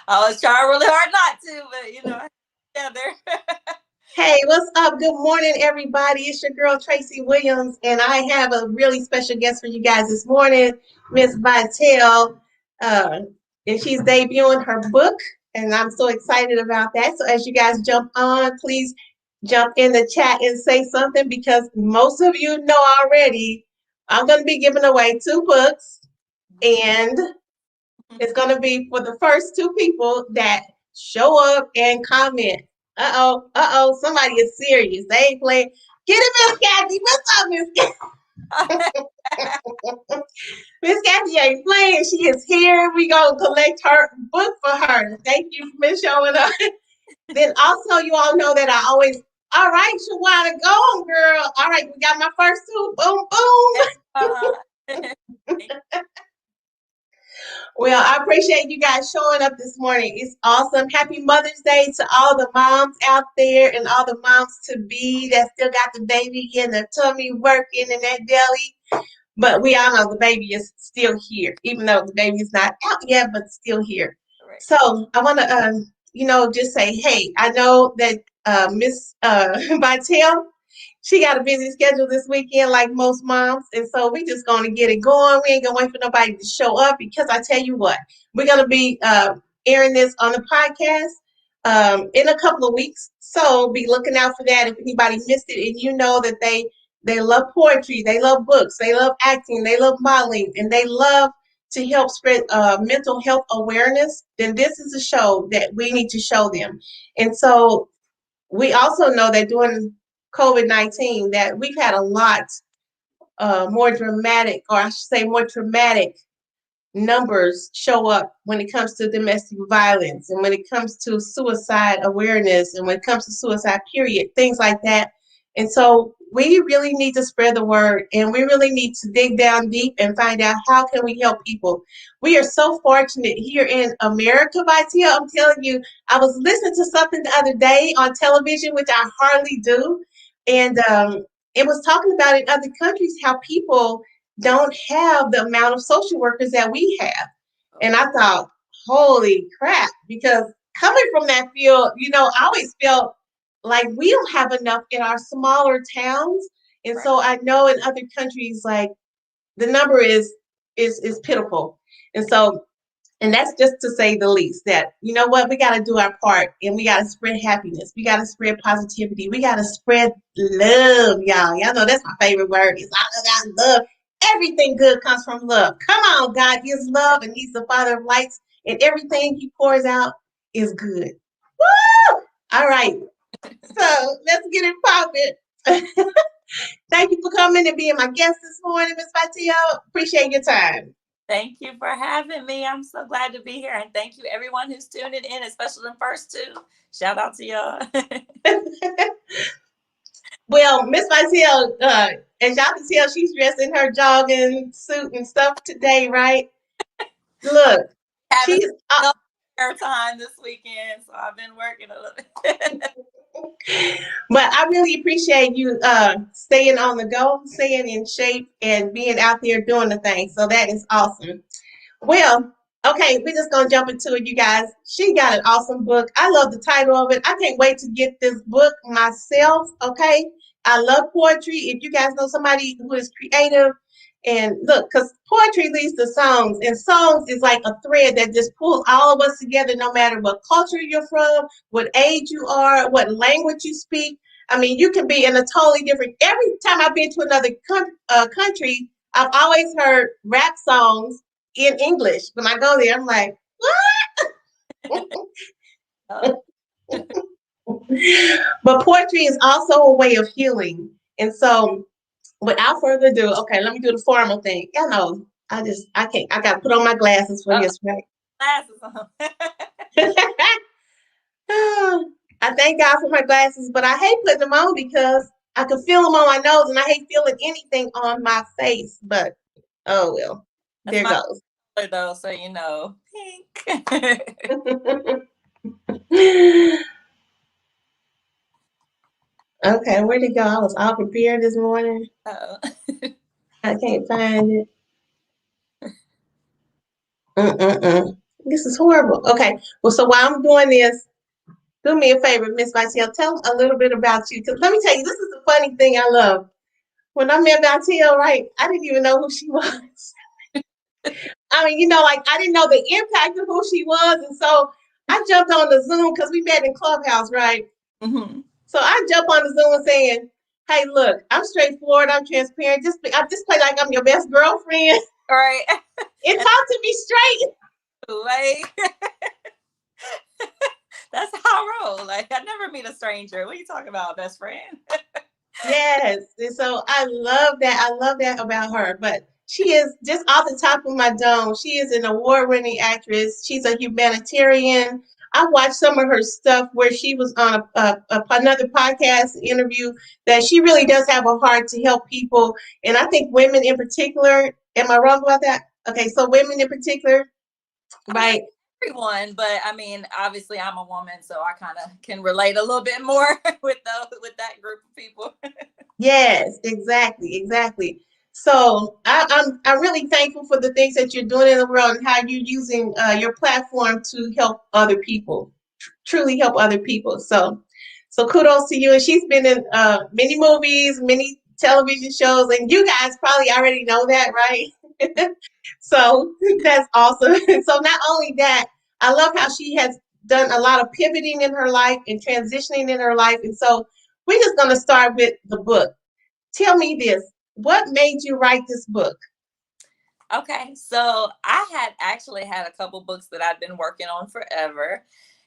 I was trying really hard not to, but together. Hey, what's up? Good morning, everybody. It's your girl Tracy Williams, and I have a really special guest for you guys this morning, Miss Vitel. Uh, and she's debuting her book, and I'm so excited about that. So, as you guys jump on, please jump in the chat and say something because most of you know already. I'm going to be giving away 2 books, and it's going to be for the first 2 people that show up and comment. Somebody is serious. They ain't playing. Get it, Miss Kathy. What's up, Miss Kathy? Miss Kathy ain't playing. She is here. We gonna collect her book for her. Thank you for showing up. Then also, you all know that I always. All right, Shawana, go on, girl. All right, we got my first 2. Boom, boom. Well, I appreciate you guys showing up this morning. It's awesome. Happy Mother's Day to all the moms out there and all the moms to be that still got the baby in the tummy working in that belly. But we all know the baby is still here, even though the baby is not out yet, but still here. Right. So I want to, just say, hey, I know that Miss Vitel, she got a busy schedule this weekend, like most moms, and so we just going to get it going. We ain't gonna wait for nobody to show up because I tell you what, we're gonna be airing this on the podcast in a couple of weeks. So be looking out for that. If anybody missed it, and you know that they love poetry, they love books, they love acting, they love modeling, and they love to help spread mental health awareness, then this is a show that we need to show them. And so we also know that during COVID-19 that we've had a lot more dramatic, or I should say more traumatic numbers show up when it comes to domestic violence and when it comes to suicide awareness and when it comes to suicide period, things like that. And so we really need to spread the word, and we really need to dig down deep and find out how can we help people. We are so fortunate here in America, Vitia. I'm telling you, I was listening to something the other day on television, which I hardly do, and it was talking about in other countries how people don't have the amount of social workers that we have. And I thought, holy crap, because coming from that field, I always felt like we don't have enough in our smaller towns. And right. So I know in other countries, like the number is pitiful. And that's just to say the least, that, you know what, we got to do our part, and we got to spread happiness. We got to spread positivity. We got to spread love, y'all. Y'all know that's my favorite word. It's all about love. Everything good comes from love. Come on, God is love, and he's the Father of lights, and everything he pours out is good. Woo! All right. So let's get it popping. Thank you for coming and being my guest this morning, Miss Fatio. Appreciate your time. Thank you for having me. I'm so glad to be here. And thank you everyone who's tuning in, especially the first 2. Shout out to y'all. Well, Miss Vitel, as y'all can tell, she's dressed in her jogging suit and stuff today, right? Look, she's time this weekend, so I've been working a little bit. But I really appreciate you staying on the go, staying in shape, and being out there doing the thing. So that is awesome. Well, okay, we're just going to jump into it, you guys. She got an awesome book. I love the title of it. I can't wait to get this book myself, okay? I love poetry. If you guys know somebody who is creative, and look, because poetry leads to songs, and songs is like a thread that just pulls all of us together, no matter what culture you're from, what age you are, what language you speak. I mean, you can be in a totally different. Every time I've been to another country, I've always heard rap songs in English. When I go there, I'm like, what? But poetry is also a way of healing. And so without further ado, okay, let me do the formal thing. Y'all know, I can't, I got to put on my glasses for this, right? Glasses on. I thank God for my glasses, but I hate putting them on because I can feel them on my nose, and I hate feeling anything on my face. But, oh, well, there goes. Though, so you know, pink. Okay, where'd it go? I was all prepared this morning. Oh. I can't find it. This is horrible. Okay. Well, so while I'm doing this, do me a favor, Miss Vitel. Tell a little bit about you. Because let me tell you, this is the funny thing I love. When I met Vitel, right, I didn't even know who she was. I mean, like I didn't know the impact of who she was. And so I jumped on the Zoom because we met in Clubhouse, right? Mm-hmm. So I jump on the Zoom saying, hey, look, I'm straightforward. I'm transparent. I just play like I'm your best girlfriend All right. and talk to me straight. Like, that's how I roll. Like, I never meet a stranger. What are you talking about, best friend? Yes. And so I love that. I love that about her. But she is just off the top of my dome. She is an award-winning actress. She's a humanitarian. I watched some of her stuff where she was on another podcast interview that she really does have a heart to help people. And I think women in particular, am I wrong about that? Okay, so women in particular, I mean, right? everyone, but I mean, obviously, I'm a woman, so I kind of can relate a little bit more with that group of people. Yes, exactly, exactly. So I'm really thankful for the things that you're doing in the world and how you're using your platform to help other people, truly help other people. So kudos to you. And she's been in many movies, many television shows, and you guys probably already know that, right? So that's awesome. So not only that, I love how she has done a lot of pivoting in her life and transitioning in her life. And so we're just going to start with the book. Tell me this. What made you write this book? Okay, so I had actually had a couple books that I'd been working on forever.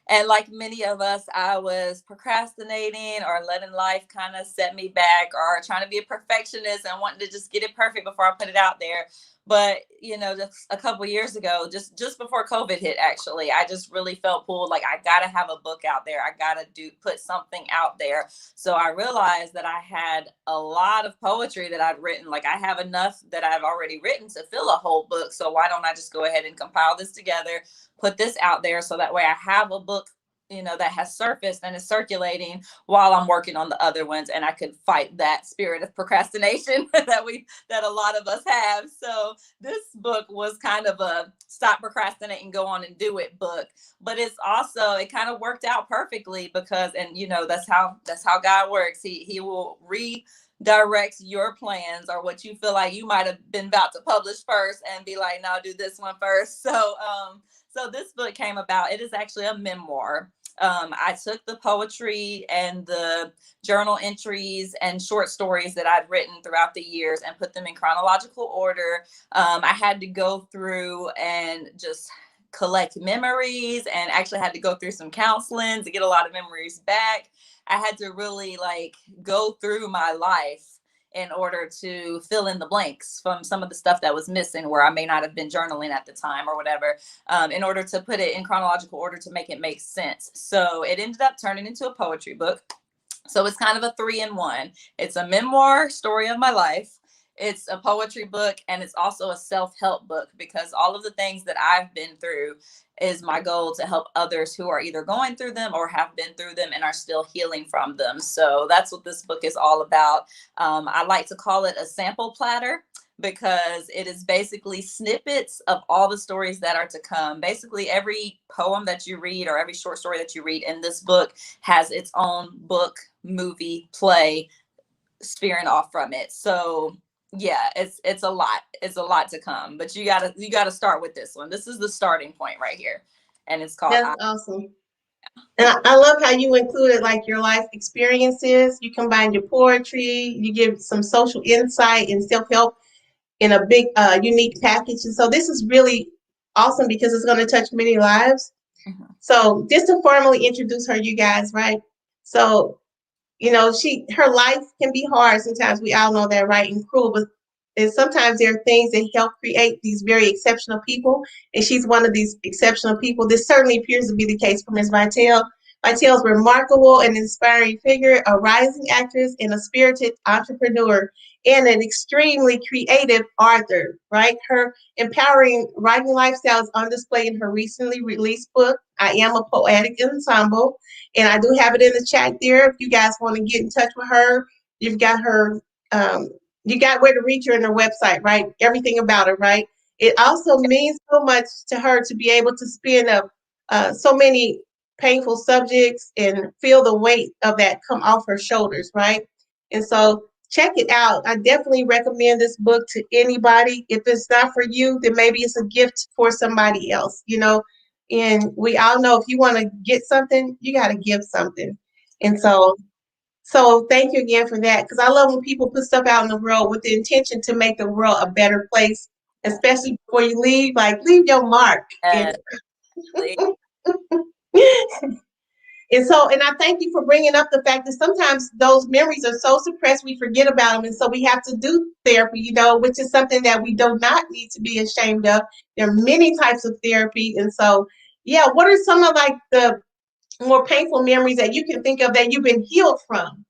And like many of us, I was procrastinating or letting life kind of set me back or trying to be a perfectionist and wanting to just get it perfect before I put it out there. But just a couple years ago, just before COVID hit, actually, I just really felt pulled. Like I gotta have a book out there. I gotta put something out there. So I realized that I had a lot of poetry that I'd written. Like I have enough that I've already written to fill a whole book. So why don't I just go ahead and compile this together, put this out there so that way I have a book that has surfaced and is circulating while I'm working on the other ones, and I could fight that spirit of procrastination that a lot of us have. So this book was kind of a stop procrastinating, go on and do it book. But it kind of worked out perfectly because, and that's how God works. He will redirect your plans or what you feel like you might have been about to publish first and be like, no, do this one first. So this book came about. It is actually a memoir. I took the poetry and the journal entries and short stories that I'd written throughout the years and put them in chronological order. I had to go through and just collect memories, and actually had to go through some counseling to get a lot of memories back. I had to really go through my life in order to fill in the blanks from some of the stuff that was missing where I may not have been journaling at the time or whatever, in order to put it in chronological order to make it make sense. So it ended up turning into a poetry book. So it's kind of a 3-in-1. It's a memoir story of my life. It's a poetry book, and it's also a self-help book, because all of the things that I've been through is my goal to help others who are either going through them or have been through them and are still healing from them. So that's what this book is all about. I like to call it a sample platter, because it is basically snippets of all the stories that are to come. Basically, every poem that you read or every short story that you read in this book has its own book, movie, play spearing off from it. So yeah, it's a lot. It's a lot to come, but you gotta start with this one. This is the starting point right here, and it's called. That's awesome. And I love how you included like your life experiences. You combine your poetry, you give some social insight and self-help in a big, unique package. And so this is really awesome because it's going to touch many lives. Mhm. So just to formally introduce her, you guys, right? So her life can be hard sometimes. We all know that, right? And cruel, but and sometimes there are things that help create these very exceptional people, and she's one of these exceptional people. This certainly appears to be the case for Ms. Vitel. Vitel's remarkable and inspiring figure, a rising actress and a spirited entrepreneur, and an extremely creative author, right? Her empowering writing lifestyle is on display in her recently released book, I Am a Poetic Ensemble. And I do have it in the chat there. If you guys want to get in touch with her, you've got her, you got where to reach her in her website, right? Everything about her, right? it also means so much to her to be able to spin up so many painful subjects and feel the weight of that come off her shoulders, right? And so check it out. I definitely recommend this book to anybody. If it's not for you, then maybe it's a gift for somebody else, you know. And we all know if you want to get something, you got to give something. And so thank you again for that. Because I love when people put stuff out in the world with the intention to make the world a better place, especially before you leave. Like leave your mark. And Like, and I thank you for bringing up the fact that sometimes those memories are so suppressed we forget about them, and so we have to do therapy, you know, which is something that we do not need to be ashamed of. There are many types of therapy, and so yeah, what are some of like the more painful memories that you can think of that you've been healed from?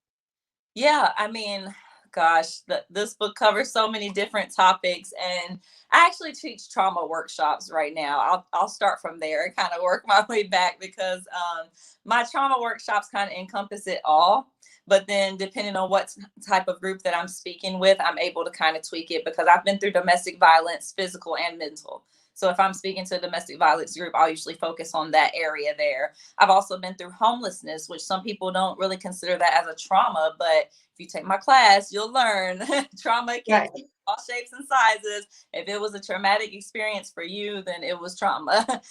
yeah, I mean, gosh, this book covers so many different topics, and I actually teach trauma workshops right now. I'll start from there and kind of work my way back because my trauma workshops kind of encompass it all. But then, depending on what type of group that I'm speaking with, I'm able to kind of tweak it because I've been through domestic violence, physical and mental. So if I'm speaking to a domestic violence group, I'll usually focus on that area there. I've also been through homelessness, which some people don't really consider that as a trauma, but if you take my class, you'll learn trauma can Right. take all shapes and sizes. If it was a traumatic experience for you, then it was trauma.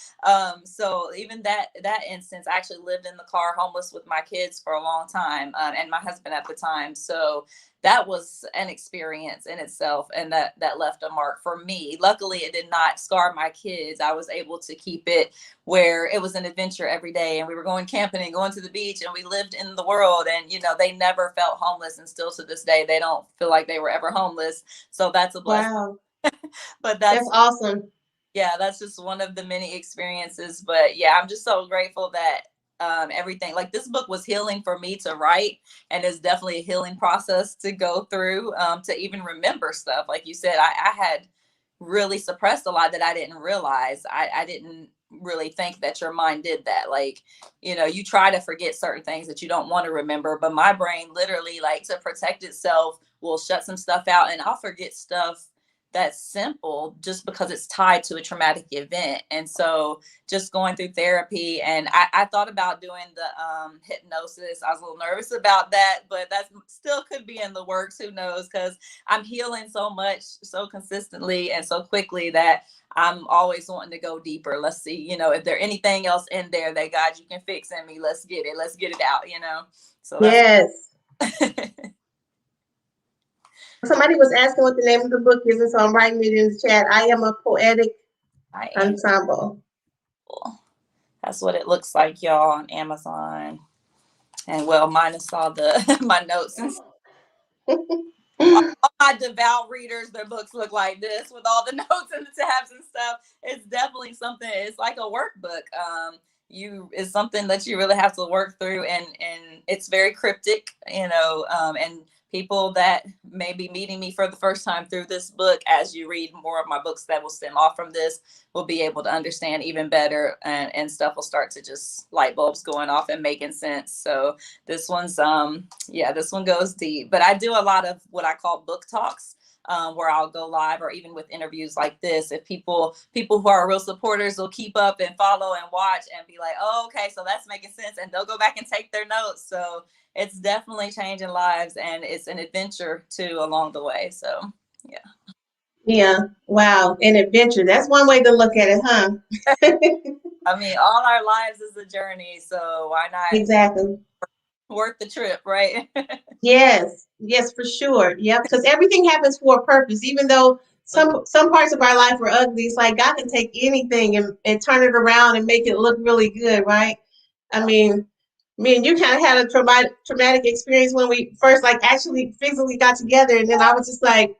So even that instance, I actually lived in the car homeless with my kids for a long time, and my husband at the time. So that was an experience in itself, and that left a mark for me. Luckily, it did not scar my kids. I was able to keep it where it was an adventure every day, and we were going camping and going to the beach, and we lived in the world, and they never felt homeless, and still to this day they don't feel like they were ever homeless. So that's a blessing. Wow. But That's awesome. that's just one of the many experiences. But yeah, I'm just so grateful that everything, like, this book was healing for me to write, and it's definitely a healing process to go through, to even remember stuff. Like you said, I had really suppressed a lot that I didn't realize. I didn't really think that your mind did that. Like, you try to forget certain things that you don't want to remember, but my brain literally, like, to protect itself, will shut some stuff out, and I'll forget stuff that's simple just because it's tied to a traumatic event. And so just going through therapy, and I thought about doing the hypnosis. I was a little nervous about that, but that still could be in the works. Who knows? Because I'm healing so much, so consistently and so quickly, that I'm always wanting to go deeper. Let's see, if there's anything else in there that, God, you can fix in me. Let's get it. Let's get it out. So that's Yes. Somebody was asking what the name of the book is, and so I'm writing it in the chat. I Am a Poetic I am Ensemble. cool. That's what it looks like, y'all, on Amazon. And well, minus all the my notes and all my devout readers, their books look like this with all the notes and the tabs and stuff. It's definitely something. It's like a workbook. It's something that you really have to work through, and it's very cryptic, and people that may be meeting me for the first time through this book, as you read more of my books that will stem off from this, will be able to understand even better, and stuff will start to just light bulbs going off and making sense. So this one's this one goes deep. But I do a lot of what I call book talks, where I'll go live, or even with interviews like this. If people who are real supporters will keep up and follow and watch and be like, oh, okay, so that's making sense, and they'll go back and take their notes. So it's definitely changing lives, and it's an adventure too along the way. So yeah. Yeah. Wow. An adventure. That's one way to look at it, huh? I mean, all our lives is a journey, so why not Exactly. worth the trip, right? Yes. Yes, for sure. Yep. Because everything happens for a purpose. Even though some parts of our life are ugly, it's like God can take anything and turn it around and make it look really good, right? I mean, me and you kind of had a traumatic experience when we first like actually physically got together, and then I was just like,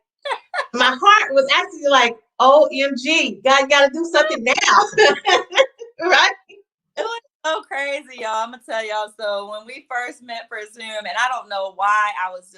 my heart was actually like, OMG, God got to do something now, right? It was so crazy, y'all. I'm gonna tell y'all. So when we first met for Zoom, and I don't know why I was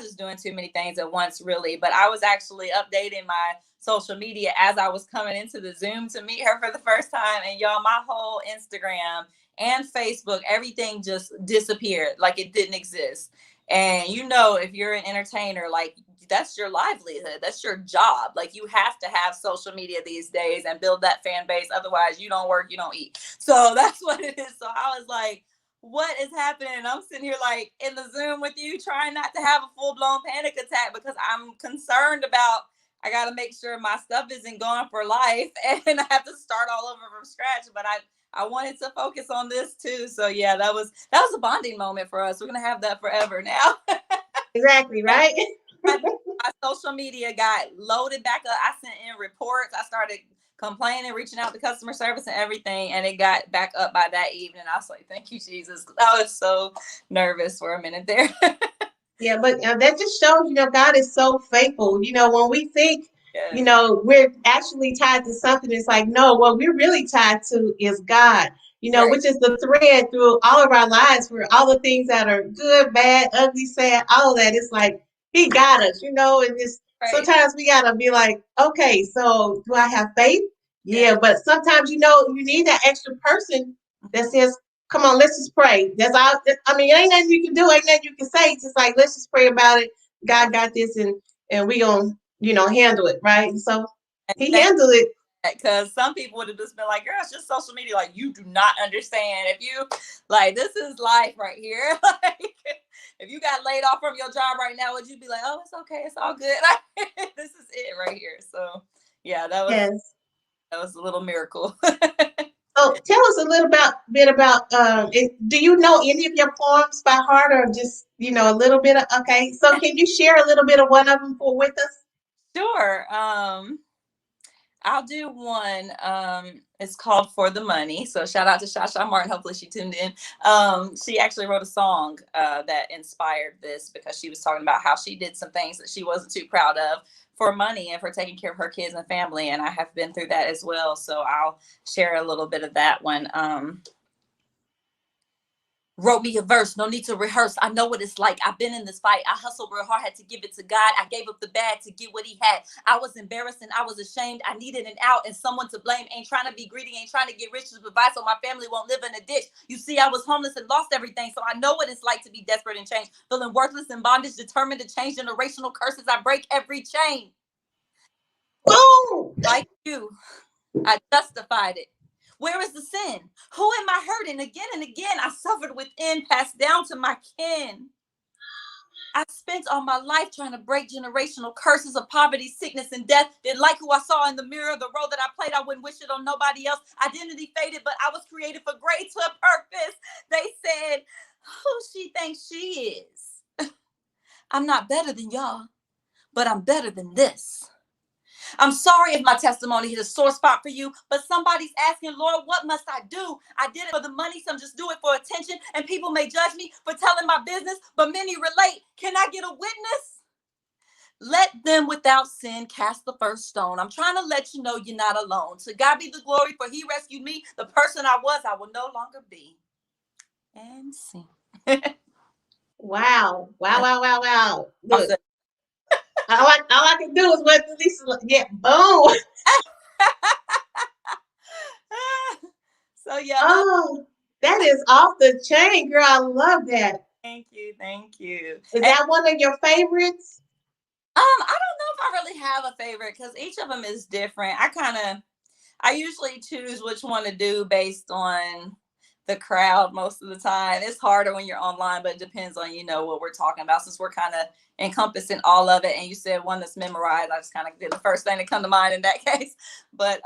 just doing too many things at once, really. But I was actually updating my social media as I was coming into the Zoom to meet her for the first time. And y'all, my whole Instagram and Facebook, everything just disappeared, like it didn't exist. And you know, if you're an entertainer, like that's your livelihood, that's your job. Like you have to have social media these days and build that fan base. Otherwise, you don't work, you don't eat. So that's what it is. So I was like, what is happening? And I'm sitting here like in the Zoom with you, trying not to have a full blown panic attack because I'm concerned about. I got to make sure my stuff isn't gone for life, and I have to start all over from scratch. But I wanted to focus on this too. So yeah, that was a bonding moment for us. We're gonna have that forever now. Exactly, right? my, my social media got loaded back up. I sent in reports. I started complaining, reaching out to customer service and everything, and it got back up by that evening. I was like, "Thank you, Jesus." I was so nervous for a minute there. Yeah, but that just shows, God is so faithful. When we think, Yes, we're actually tied to something, it's like, no, what we're really tied to is God, right, which is the thread through all of our lives for all the things that are good, bad, ugly, sad, all of that. It's like, He got us, and just right. sometimes we got to be like, okay, so do I have faith? Yeah, Yes, but sometimes, you need that extra person that says, come on, let's just pray. That's all. I mean, ain't nothing you can do, ain't nothing you can say. It's just like, let's just pray about it. right. God got this, and we gonna, handle it, right? And so And He thank handled it. because some people would have just been like, "Girl, it's just social media." Like you do not understand. If you like, this is life right here. Like if you got laid off from your job right now, would you be like, "Oh, it's okay, it's all good." This is it right here. So yeah, Yes. that was a little miracle. So tell us a little bit about. Do you know any of your poems by heart, or just a little bit of? Okay, so can you share a little bit of one of them with us? Sure. I'll do one. It's called For the Money. So shout out to Shasha Martin. Hopefully she tuned in. She actually wrote a song that inspired this because she was talking about how she did some things that she wasn't too proud of for money and for taking care of her kids and family. And I have been through that as well. So I'll share a little bit of that one. Wrote me a verse, no need to rehearse. I know what it's like. I've been in this fight. I hustled real hard, had to give it to God. I gave up the bag to get what He had. I was embarrassed and I was ashamed. I needed an out and someone to blame. Ain't trying to be greedy, ain't trying to get rich to provide so my family won't live in a ditch. You see, I was homeless and lost everything, so I know what it's like to be desperate and change. Feeling worthless and bondage, determined to change generational curses. I break every chain. Boom! Like you, I justified it. Where is the sin? Who am I hurting? Again and again, I suffered within, passed down to my kin. I spent all my life trying to break generational curses of poverty, sickness, and death. Didn't like who I saw in the mirror, the role that I played. I wouldn't wish it on nobody else. Identity faded, but I was created for greater purpose. They said, who she thinks she is? I'm not better than y'all, but I'm better than this. I'm sorry if my testimony hit a sore spot for you, but somebody's asking, Lord, what must I do? I did it for the money, some just do it for attention, and people may judge me for telling my business, but many relate. Can I get a witness? Let them without sin cast the first stone. I'm trying to let you know you're not alone. To God be the glory, for He rescued me. The person I was, I will no longer be. And sing. Wow! Wow! Wow! Wow! Wow! Look, Awesome. all I can do is what Lisa. Yeah, boom! So yeah, those, Oh, that is off the chain, girl. I love that. thank you, thank you. Is And that one of your favorites? I don't know if I really have a favorite because each of them is different. I usually choose which one to do based on the crowd most of the time. It's harder when you're online, but it depends on, what we're talking about since we're kind of encompassing all of it. And you said one that's memorized. I just kind of did the first thing that come to mind in that case. But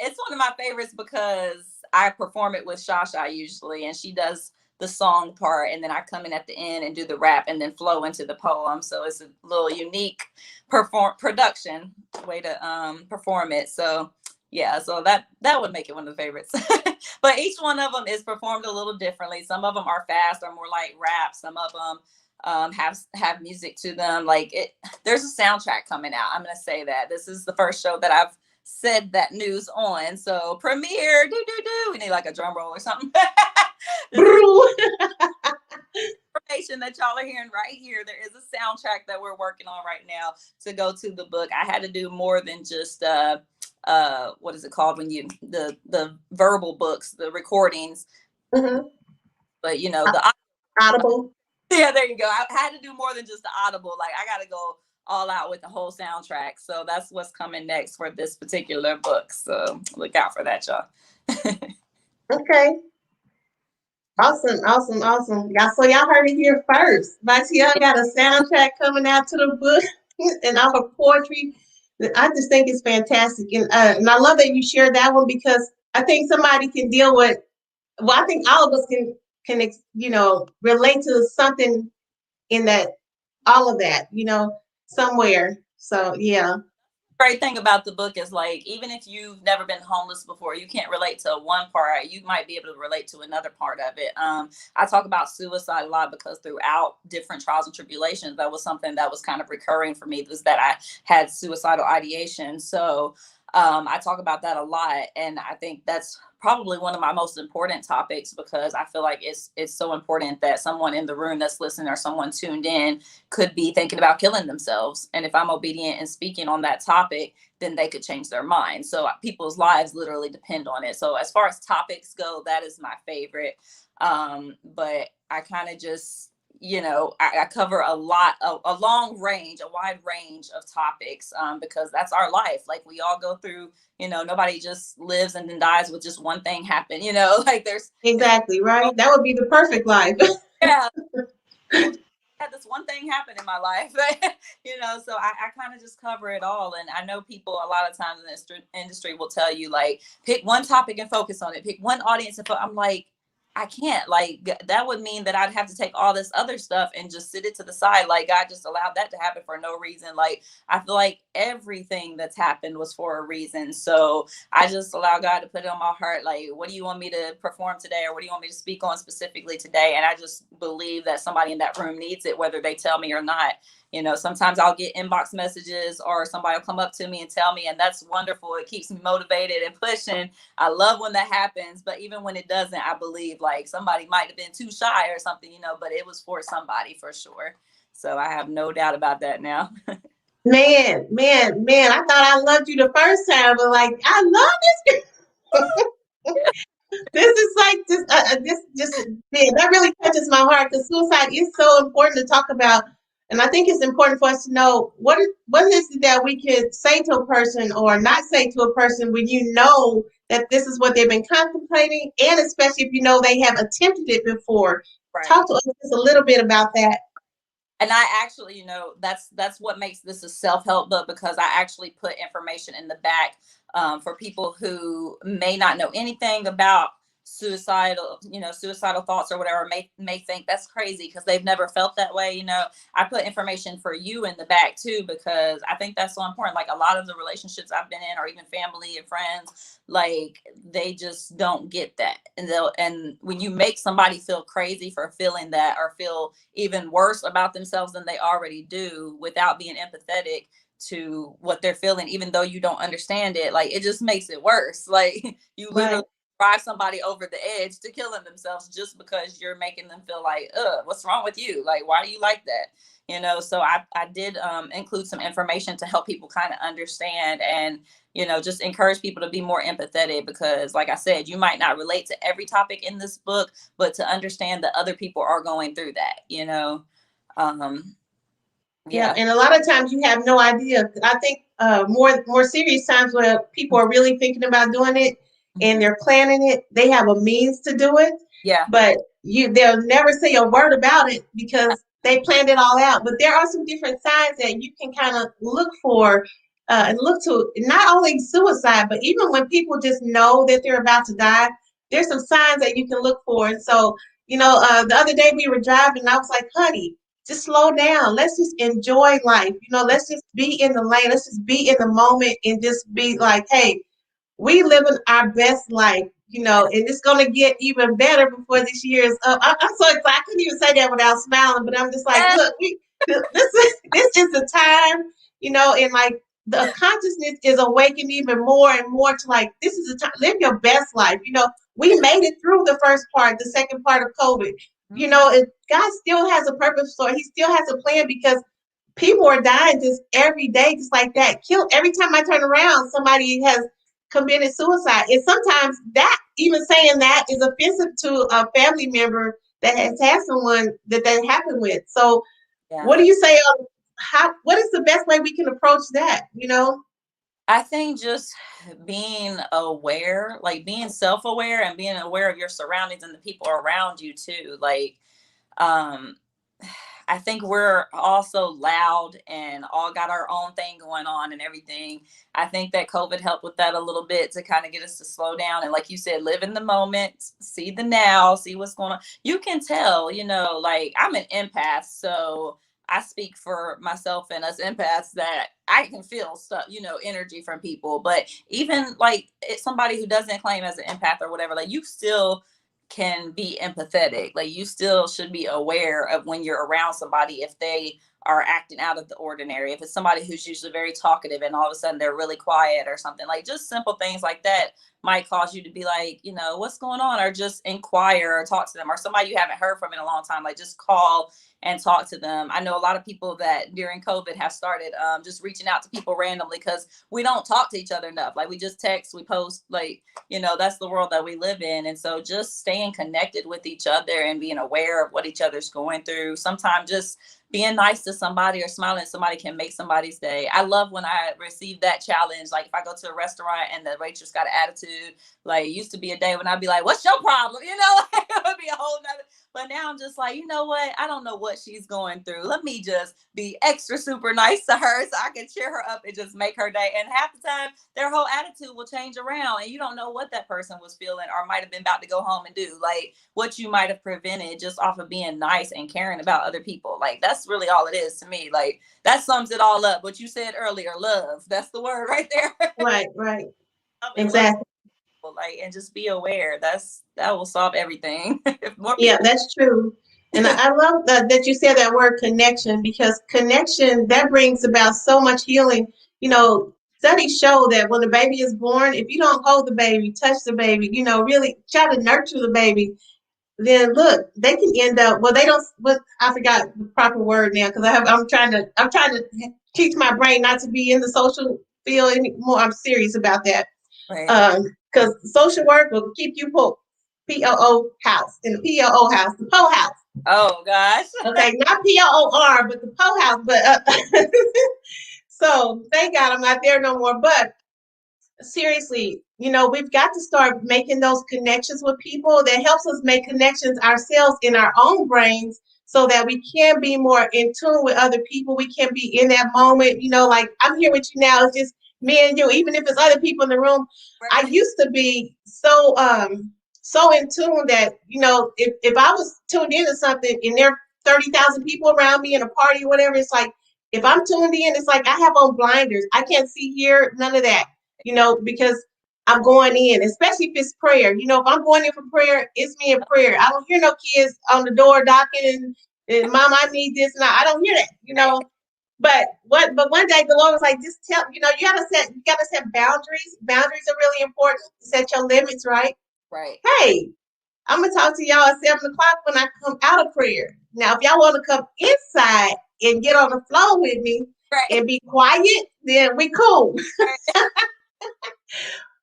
it's one of my favorites because I perform it with Shasha usually, and she does the song part, and then I come in at the end and do the rap and then flow into the poem. So it's a little unique production way to perform it. So yeah, so that would make it one of the favorites. But each one of them is performed a little differently. Some of them are fast or more like rap. Some of them have music to them. Like there's a soundtrack coming out. I'm gonna say that this is the first show that I've said that news on. So premiere, do do do. We need like a drum roll or something. This is information that y'all are hearing right here. There is a soundtrack that we're working on right now to go to the book. I had to do more than just what is it called when you the verbal books, the recordings, Mhm. but the Audible. Yeah, there you go. I had to do more than just the audible. Like I got to go all out with the whole soundtrack. So that's what's coming next for this particular book. So look out for that, y'all. Okay. Awesome, awesome, awesome. Y'all, so y'all heard it here first. Batia got a soundtrack coming out to the book and all her poetry. I just think it's fantastic. And I love that you shared that one because I think somebody can deal with, well, I think all of us can relate to something in that, all of that, somewhere. So yeah. Great thing about the book is like even if you've never been homeless before, you can't relate to one part, you might be able to relate to another part of it. I talk about suicide a lot because throughout different trials and tribulations, that was something that was kind of recurring for me, was that I had suicidal ideation. So I talk about that a lot, and I think that's probably one of my most important topics because I feel like it's so important that someone in the room that's listening or someone tuned in could be thinking about killing themselves. And if I'm obedient and speaking on that topic, then they could change their mind. So people's lives literally depend on it. So as far as topics go, that is my favorite. But I kind of just, I cover a long range, a wide range of topics because that's our life. Like we all go through, nobody just lives and then dies with just one thing happen, like Exactly, right? That would be the perfect life. yeah, had this one thing happen in my life, so I kind of just cover it all. And I know people a lot of times in this industry will tell you like, pick one topic and focus on it, pick one audience. And I'm like, I can't, like, that would mean that I'd have to take all this other stuff and just sit it to the side. Like God just allowed that to happen for no reason. Like, I feel like everything that's happened was for a reason. So I just allow God to put it on my heart. Like, what do you want me to perform today? Or what do you want me to speak on specifically today? And I just believe that somebody in that room needs it, whether they tell me or not. Sometimes I'll get inbox messages or somebody will come up to me and tell me, and that's wonderful. It keeps me motivated and pushing. I love when that happens, but even when it doesn't, I believe like somebody might have been too shy or something, but it was for somebody for sure. So I have no doubt about that now. Man, man, man, I thought I loved you the first time, but like, I love this. This is like this, man, that really touches my heart because suicide is so important to talk about. And I think it's important for us to know what is it that we could say to a person or not say to a person when you know that this is what they've been contemplating, and especially if you know they have attempted it before. Right. Talk to us just a little bit about that. And I actually, that's what makes this a self-help book, because I actually put information in the back for people who may not know anything about suicidal thoughts or whatever, may think that's crazy because they've never felt that way. I put information for you in the back too, because I think that's so important. Like a lot of the relationships I've been in, or even family and friends, like they just don't get that. And when you make somebody feel crazy for feeling that, or feel even worse about themselves than they already do, without being empathetic to what they're feeling, even though you don't understand it, like it just makes it worse. Like you Right. literally drive somebody over the edge to killing themselves just because you're making them feel like, what's wrong with you? Like, why do you like that? So I did include some information to help people kind of understand, and just encourage people to be more empathetic, because like I said, you might not relate to every topic in this book, but to understand that other people are going through that. um Yeah, yeah. and a lot of times you have no idea. I think more serious times where people are really thinking about doing it and Mhm. they're planning it, they have a means to do it, Yeah. but they'll never say a word about it because they planned it all out. But there are some different signs that you can kind of look for and look to, not only suicide, but even when people just know that they're about to die, there's some signs that you can look for. And so, the other day we were driving, and I was like, honey, just slow down. Let's just enjoy life. Let's just be in the lane. Let's just be in the moment and just be like, hey, we living our best life, and it's going to get even better before this year is up. I'm so excited. I couldn't even say that without smiling, but I'm just like, Yeah. look, this is the time, and like the consciousness is awakened even more and more to like, this is the time, live your best life. We made it through the first part, the second part of COVID. Mhm. God still has a purpose for it. He still has a plan because people are dying just every day, just like that. Kill every time I turn around, somebody has committed suicide. And sometimes that, even saying that, is offensive to a family member that has had someone that happened with. So what Yeah. do you say on what is the best way we can approach that, I think just being aware, like being self-aware and being aware of your surroundings and the people around you too. Like, um, I think we're also loud and all got our own thing going on and everything. I think that COVID helped with that a little bit to kind of get us to slow down and, like you said, live in the moment, see the now, see what's going on. You can tell, like I'm an empath, so I speak for myself and us empaths that I can feel stuff, energy from people. But even like it's somebody who doesn't claim as an empath or whatever, like you still can be empathetic. Like you still should be aware of when you're around somebody if they are acting out of the ordinary. If it's somebody who's usually very talkative and all of a sudden they're really quiet or something, like just simple things like that might cause you to be like, what's going on? Or just inquire or talk to them, or somebody you haven't heard from in a long time, like just call and talk to them. I know a lot of people that during COVID have started just reaching out to people randomly because we don't talk to each other enough. Like we just text, we post, like, that's the world that we live in. And so just staying connected with each other and being aware of what each other's going through. Sometimes just being nice to somebody or smiling at somebody can make somebody's day. I love when I receive that challenge. Like if I go to a restaurant and the waitress got an attitude, like it used to be a day when I'd be like, what's your problem? Like, it would be a whole nother. But now I'm just like, you know what? I don't know what she's going through. Let me just be extra super nice to her so I can cheer her up and just make her day. And half the time, their whole attitude will change around. And you don't know what that person was feeling or might have been about to go home and do. Like what you might have prevented just off of being nice and caring about other people. Like that's really all it is to me. Like that sums it all up. What you said earlier, love. That's the word right there. Right. Love and love Exactly. people, like, and just be aware. That will solve everything. If more Yeah, people. that's true. And I love that you said that word connection, because connection, that brings about so much healing. Studies show that when the baby is born, if you don't hold the baby, touch the baby, really try to nurture the baby, then look, they can end up, well, they don't, what, I forgot the proper word now, because I'm trying to teach my brain not to be in the social field anymore. I'm serious about that. Right. Because social work will keep you POO house, in the POO house, the PO house. Oh gosh. Okay, not POOR, but the PO house. But so thank God I'm not there no more. But seriously, we've got to start making those connections with people. That helps us make connections ourselves in our own brains so that we can be more in tune with other people. We can be in that moment, like I'm here with you now. It's just me and you, even if it's other people in the room. I Right. used to be so in tune that, if I was tuned into something and there are 30,000 people around me in a party or whatever, it's like if I'm tuned in, it's like I have on blinders. I can't see, hear, none of that, because I'm going in, especially if it's prayer. If I'm going in for prayer, it's me in prayer. I don't hear no kids on the door knocking and Mom, I need this. And I don't hear that. But one day the Lord was like, just tell, you gotta set boundaries. Boundaries are really important. Set your limits, right? Right. Hey, I'm gonna talk to y'all at 7 o'clock when I come out of prayer. Now, if y'all want to come inside and get on the floor with me Right. and be quiet, then we cool. Right.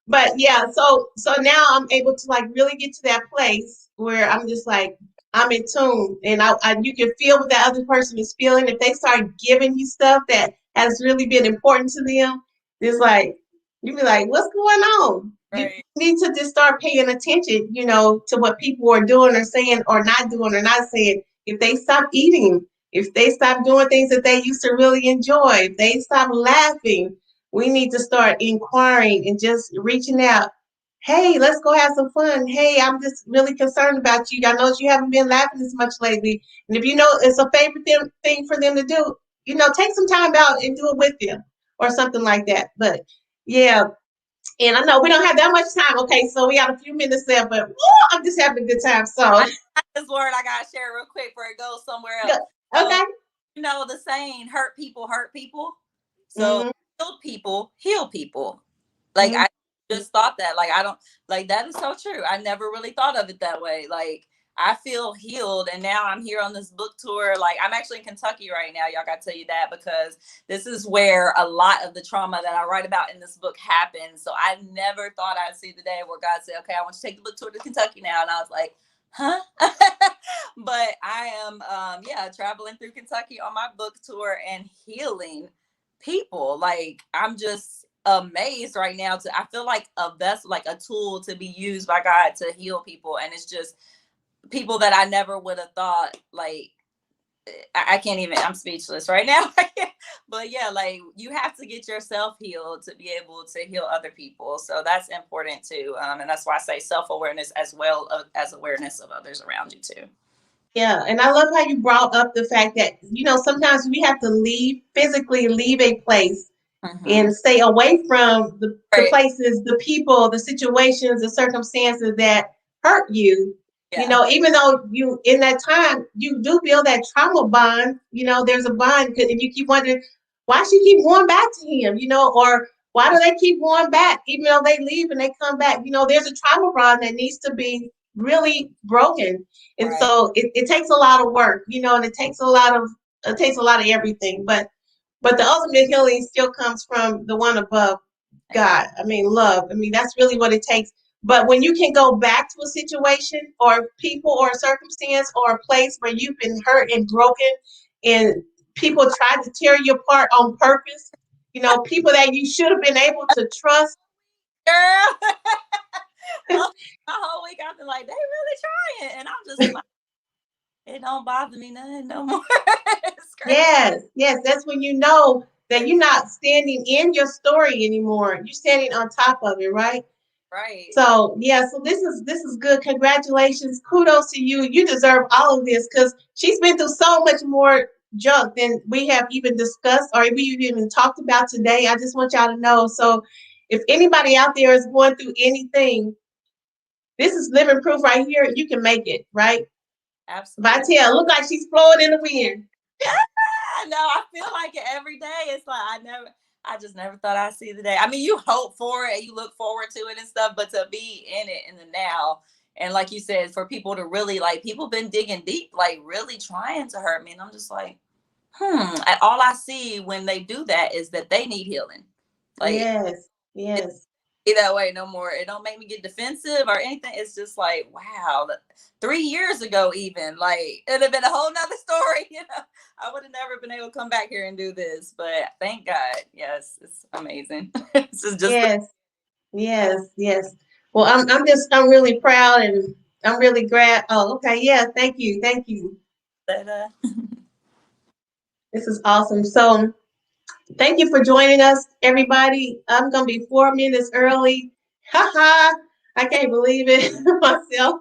But yeah, so now I'm able to like really get to that place where I'm just like I'm in tune, and you can feel what that other person is feeling. If they start giving you stuff that has really been important to them, it's like you be like, what's going on? You Right. need to just start paying attention, to what people are doing or saying or not doing or not saying. If they stop eating, if they stop doing things that they used to really enjoy, if they stop laughing, we need to start inquiring and just reaching out. Hey, let's go have some fun. Hey, I'm just really concerned about you. I know you haven't been laughing as much lately. And if you know it's a favorite thing for them to do, take some time out and do it with them or something like that. But yeah, and I know we don't have that much time. Okay, so we got a few minutes left, but I'm just having a good time. So, I got this word I gotta share real quick before it goes somewhere else. good. So Okay. the saying, hurt people hurt people. So Mm-hmm. heal people heal people. Like Mm-hmm. I just thought that. Like I don't, like that is so true. I never really thought of it that way. Like I feel healed, and now I'm here on this book tour. Like I'm actually in Kentucky right now. Y'all got to tell you that because this is where a lot of the trauma that I write about in this book happened. So I never thought I'd see the day where God said, "Okay, I want you to take the book tour to Kentucky now," and I was like, "Huh?" But I am, yeah, traveling through Kentucky on my book tour and healing people. Like, I'm just amazed right now. I feel like a vessel, like a tool to be used by God to heal people. And it's just people that I never would have thought, like, I can't even, I'm speechless right now. But yeah, like, you have to get yourself healed to be able to heal other people. So that's important too. And that's why I say self-awareness as well as awareness of others around you too. Yeah, and I love how you brought up the fact that, sometimes we have to physically leave a place Mm-hmm. and stay away from the Right. places, the people, the situations, the circumstances that hurt you. Yeah. Even though you in that time you do build that trauma bond, there's a bond, and you keep wondering why she keep going back to him, or why do they keep going back even though they leave and they come back? There's a trauma bond that needs to be really broken, and Right. so it takes a lot of work, and it takes a lot of everything, but the ultimate healing still comes from the one above, God. I mean, love. I mean, that's really what it takes. But when you can go back to a situation or people or a circumstance or a place where you've been hurt and broken and people tried to tear you apart on purpose, people that you should have been able to trust. Girl. Oh, my whole week I've been like, they really trying. And I'm just like, it don't bother me none no more. It's crazy. Yes, yes, that's when you know that you're not standing in your story anymore. You're standing on top of it, right? Right. So yeah, so this is good. Congratulations, kudos to you. You deserve all of this because she's been through so much more junk than we have even discussed or we even talked about today. I just want y'all to know. So if anybody out there is going through anything, this is living proof right here. You can make it, right? Absolutely. Vitel, look like she's flowing in the wind. I know. I feel like it every day. It's like I just never thought I'd see the day. I mean, you hope for it, you look forward to it and stuff, but to be in it in the now, and like you said, for people to really, like, people been digging deep, like really trying to hurt me, and I'm just like, and all I see when they do that is that they need healing. Like, Yes, it yes. be that way no more. It don't make me get defensive or anything. It's just like, wow, 3 years ago, even, like, it'd have been a whole nother story. I would have never been able to come back here and do this. But thank God. Yes, it's amazing. This is just Yes, yes, yes. Well, I'm really proud and I'm really glad. Oh, okay. Yeah. Thank you. Thank you. that. This is awesome. So thank you for joining us, everybody. I'm going to be 4 minutes early. Ha ha. I can't believe it myself.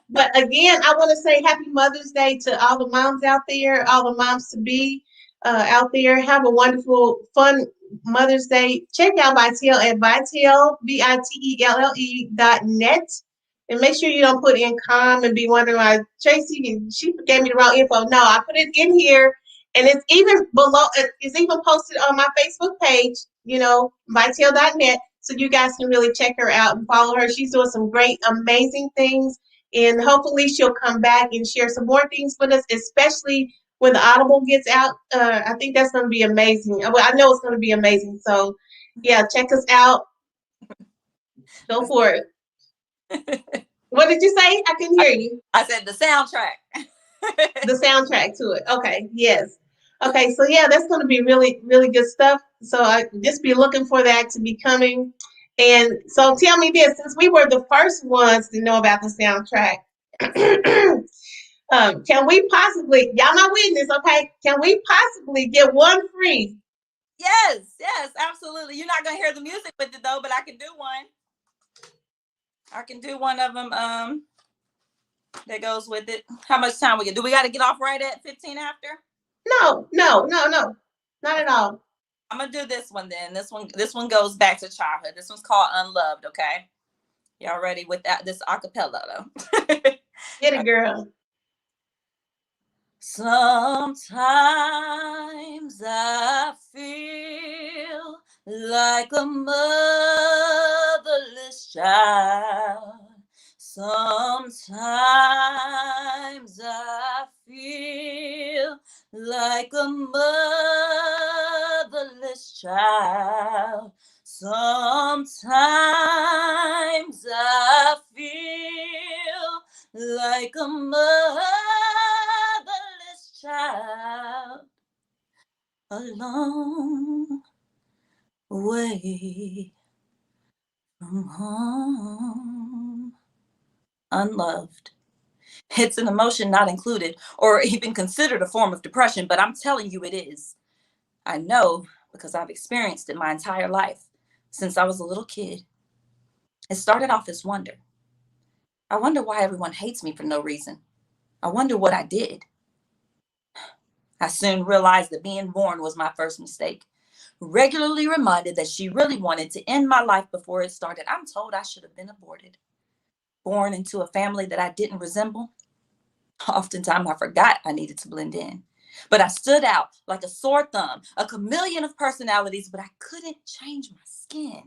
But again, I want to say happy Mother's Day to all the moms out there, all the moms to be out there. Have a wonderful, fun Mother's Day. Check out Vitel at Vitelle.net. And make sure you don't put in com and be wondering why Tracy, she gave me the wrong info. No, I put it in here and it's even below, it's even posted on my Facebook page, Vitel.net. So you guys can really check her out and follow her. She's doing some great, amazing things. And hopefully she'll come back and share some more things with us, especially when the Audible gets out. I think that's going to be amazing. Well, I know it's going to be amazing. So, yeah, check us out. Go for it. What did you say? I couldn't hear you. I said the soundtrack. The soundtrack to it. Okay, yes. Okay, so yeah, that's going to be really, really good stuff. So I just be looking for that to be coming. And so tell me this, since we were the first ones to know about the soundtrack, can we possibly, y'all my witness, okay? Can we possibly get one free? Yes, yes, absolutely. You're not gonna hear the music with it though, but I can do one. I can do one of them. That goes with it. How much time we get? Do we got to get off right at 15 after? No, no, no, no, not at all. I'm gonna do this one then. This one goes back to childhood. This one's called Unloved. Okay, y'all ready with that? This acapella though. Get it, girl. Sometimes I feel like a motherless child. Sometimes I feel like a motherless child. Sometimes I feel like a motherless child, a long way from home. Unloved. It's an emotion not included or even considered a form of depression, but I'm telling you it is. I know because I've experienced it my entire life since I was a little kid. It started off as wonder. I wonder why everyone hates me for no reason. I wonder what I did. I soon realized that being born was my first mistake. Regularly reminded that she really wanted to end my life before it started. I'm told I should have been aborted. Born into a family that I didn't resemble. Oftentimes I forgot I needed to blend in. But I stood out like a sore thumb, a chameleon of personalities, but I couldn't change my skin.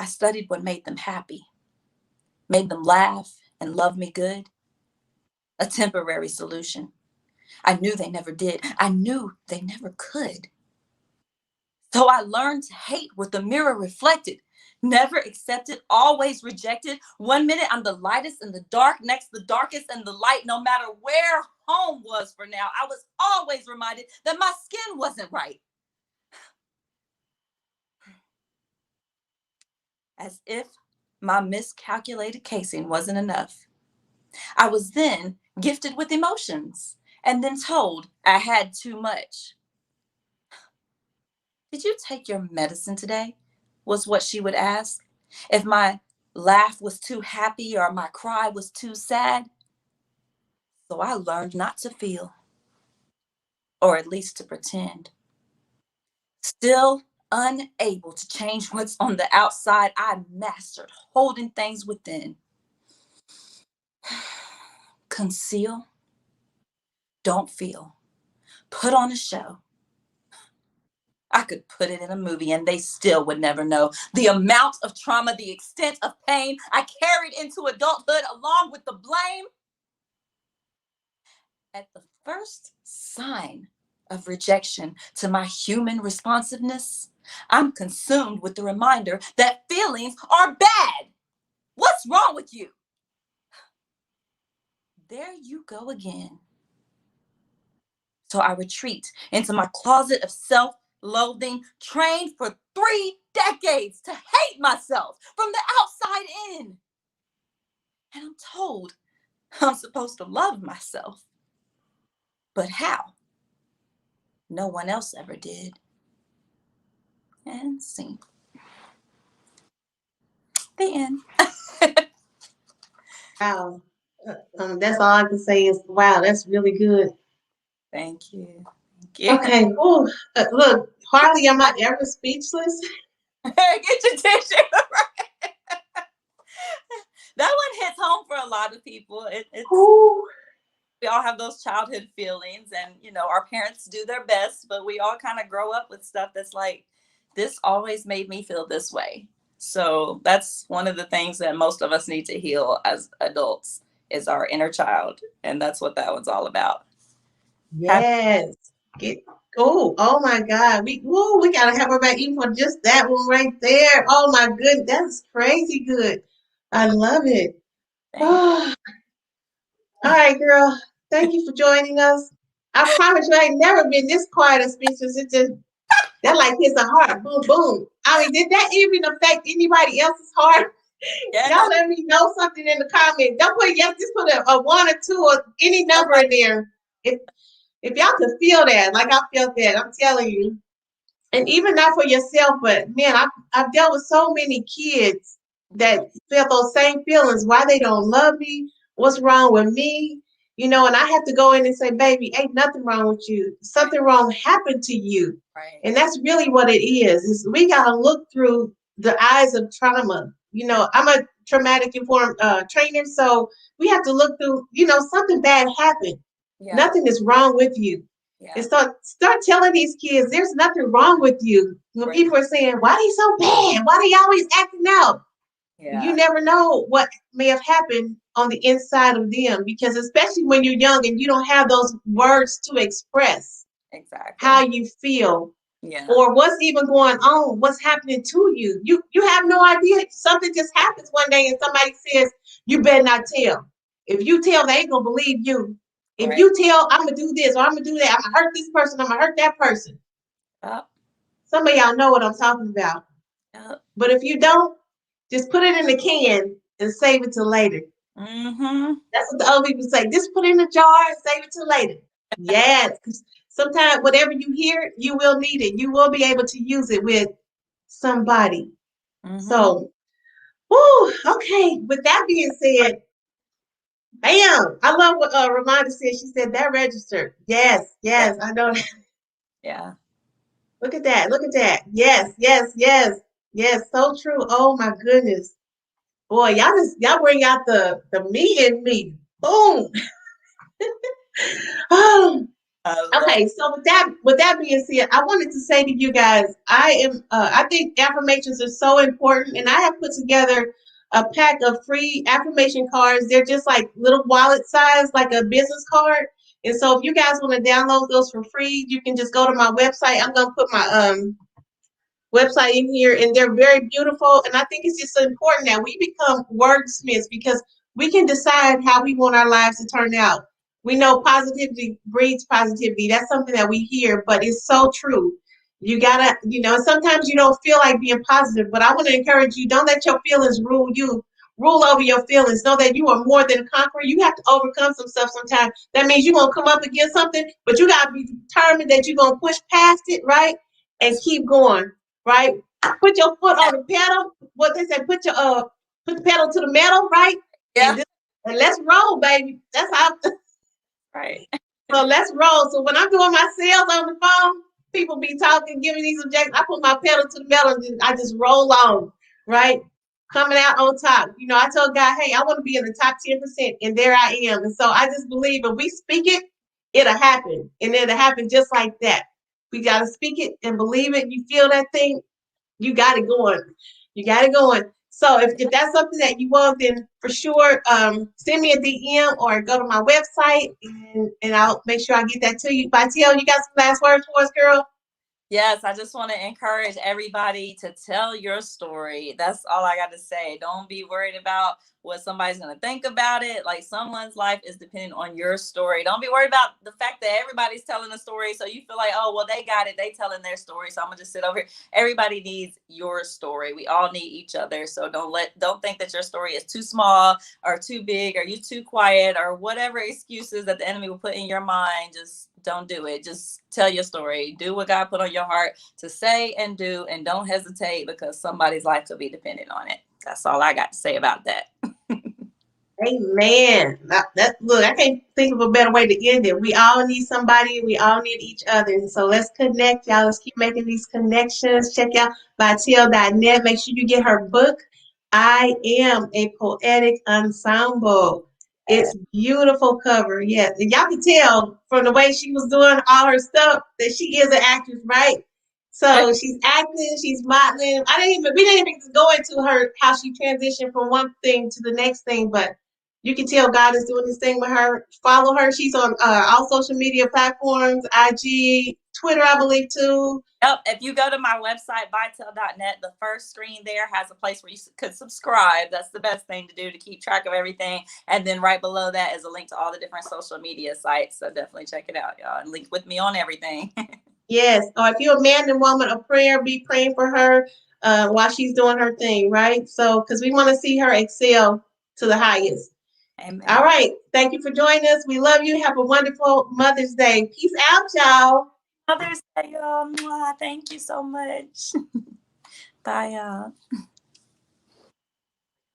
I studied what made them happy, made them laugh and love me good. A temporary solution. I knew they never did. I knew they never could. So I learned to hate what the mirror reflected. Never accepted, always rejected. One minute I'm the lightest in the dark, next the darkest in the light. No matter where home was for now, I was always reminded that my skin wasn't right. As if my miscalculated casing wasn't enough. I was then gifted with emotions and then told I had too much. Did you take your medicine today? Was what she would ask. If my laugh was too happy or my cry was too sad. So I learned not to feel, or at least to pretend. Still unable to change what's on the outside, I mastered holding things within. Conceal, don't feel, put on a show. I could put it in a movie and they still would never know the amount of trauma, the extent of pain I carried into adulthood along with the blame. At the first sign of rejection to my human responsiveness, I'm consumed with the reminder that feelings are bad. What's wrong with you? There you go again. So I retreat into my closet of self loathing, trained for 3 decades to hate myself from the outside in. And I'm told I'm supposed to love myself. But how? No one else ever did. And scene. The end. Wow. That's all I can say is wow, that's really good. Thank you. Thank you. Okay, ooh, look, hardly am I ever speechless. Get your tissue. That one hits home for a lot of people. It's Ooh. we all have those childhood feelings, and our parents do their best, but we all kind of grow up with stuff that's like, this always made me feel this way. So that's one of the things that most of us need to heal as adults is our inner child, and that's what that one's all about. Yes. Get oh my God. We gotta have her back even for just that one right there. Oh my goodness, that's crazy good. I love it. Thank Oh, all right, girl. Thank you for joining us. I promise you I ain't never been this quiet and speechless. It just that like hits a heart. Boom, boom. I mean, did that even affect anybody else's heart? yeah. Y'all let me know something in the comments. Don't put yes, just put a one or two or any number Okay. in there. If y'all could feel that, like I felt that, I'm telling you. And even not for yourself, but man, I've dealt with so many kids that feel those same feelings. Why they don't love me? What's wrong with me? And I have to go in and say, baby, ain't nothing wrong with you. Something wrong happened to you. Right. And that's really what it is we gotta look through the eyes of trauma. I'm a traumatic informed trainer, so we have to look through, something bad happened. Yeah. Nothing is wrong with you. Yeah. And start telling these kids there's nothing wrong with you. When Right. people are saying, why are they so bad? Why are they always acting out? You Yeah. never know what may have happened on the inside of them, because especially when you're young and you don't have those words to express Exactly. how you feel. Yeah. or what's even going on, what's happening to you. You have no idea. Something just happens one day and somebody says, you better not tell. If you tell, they ain't gonna believe you. If Right. you tell, I'm gonna do this or I'm gonna do that, I'm gonna hurt this person, I'm gonna hurt that person. Yep. Some of y'all know what I'm talking about. Yep. But if you don't, just put it in the can and save it till later. Mm-hmm. That's what the old people say. Just put it in a jar and save it till later. Yes. Sometimes whatever you hear, you will need it. You will be able to use it with somebody. Mm-hmm. So, whoo, okay. With that being said, bam. I love what Ramonda said. She said that registered. Yes, Yeah. yes, I know. Yeah. Look at that. Look at that. Yes, yes, yes. Yes, so true. Oh my goodness. Boy, y'all bring out the me in me. Boom. Oh, I love. okay, so with that being said, I wanted to say to you guys, I think affirmations are so important, and I have put together a pack of free affirmation cards. They're just like little wallet size, like a business card. And so if you guys want to download those for free, you can just go to my website. I'm gonna put my website in here, and they're very beautiful. And I think it's just so important that we become wordsmiths because we can decide how we want our lives to turn out. We know positivity breeds positivity. That's something that we hear, but it's so true. You gotta, and sometimes you don't feel like being positive, but I want to encourage you, don't let your feelings rule you, rule over your feelings. Know that you are more than a conqueror. You have to overcome some stuff sometimes. That means you're gonna come up against something, but you gotta be determined that you're gonna push past it, right? And keep going, right? Put your foot on the pedal. What they say, put the pedal to the metal, right? Yeah. And let's roll, baby. That's how. Right. So let's roll. So when I'm doing my sales on the phone, people be talking, giving these objections. I put my pedal to the metal and I just roll on, right? Coming out on top. I told God, hey, I want to be in the top 10%, and there I am. And so I just believe if we speak it, it'll happen. And it'll happen just like that. We got to speak it and believe it. You feel that thing, you got it going. You got it going. So if that's something that you want, then for sure, send me a DM or go to my website and I'll make sure I get that to you. Vitel, you got some last words for us, girl? Yes, I just want to encourage everybody to tell your story. That's all I got to say. Don't be worried about what somebody's going to think about it. Like, someone's life is dependent on your story. Don't be worried about the fact that everybody's telling a story. So you feel like, oh, well, they got it. They telling their story. So I'm going to just sit over here. Everybody needs your story. We all need each other. So don't think that your story is too small or too big or you too quiet or whatever excuses that the enemy will put in your mind. Just don't do it. Just tell your story. Do what God put on your heart to say and do, and don't hesitate because somebody's life could be dependent on it. That's all I got to say about that. Amen. Look, I can't think of a better way to end it. We all need somebody. We all need each other. And so let's connect, y'all. Let's keep making these connections. Check out Vitel.net. Make sure you get her book, I Am a Poetic Ensemble. It's beautiful cover. Yes. And y'all can tell from the way she was doing all her stuff that she is an actress, right? So she's acting, she's modeling. We didn't even go into her how she transitioned from one thing to the next thing, but you can tell God is doing this thing with her. Follow her. She's on all social media platforms, IG, Twitter, I believe, too. Yep. If you go to my website, vitel.net, the first screen there has a place where you could subscribe. That's the best thing to do to keep track of everything. And then right below that is a link to all the different social media sites. So definitely check it out, y'all. And link with me on everything. Yes. Or if you're a man and woman of prayer, be praying for her while she's doing her thing, right? So, because we want to see her excel to the highest. All Amen. right. Thank you for joining us. We love you. Have a wonderful Mother's Day. Peace out, y'all. Mother's Day, y'all. Thank you so much. Bye, y'all.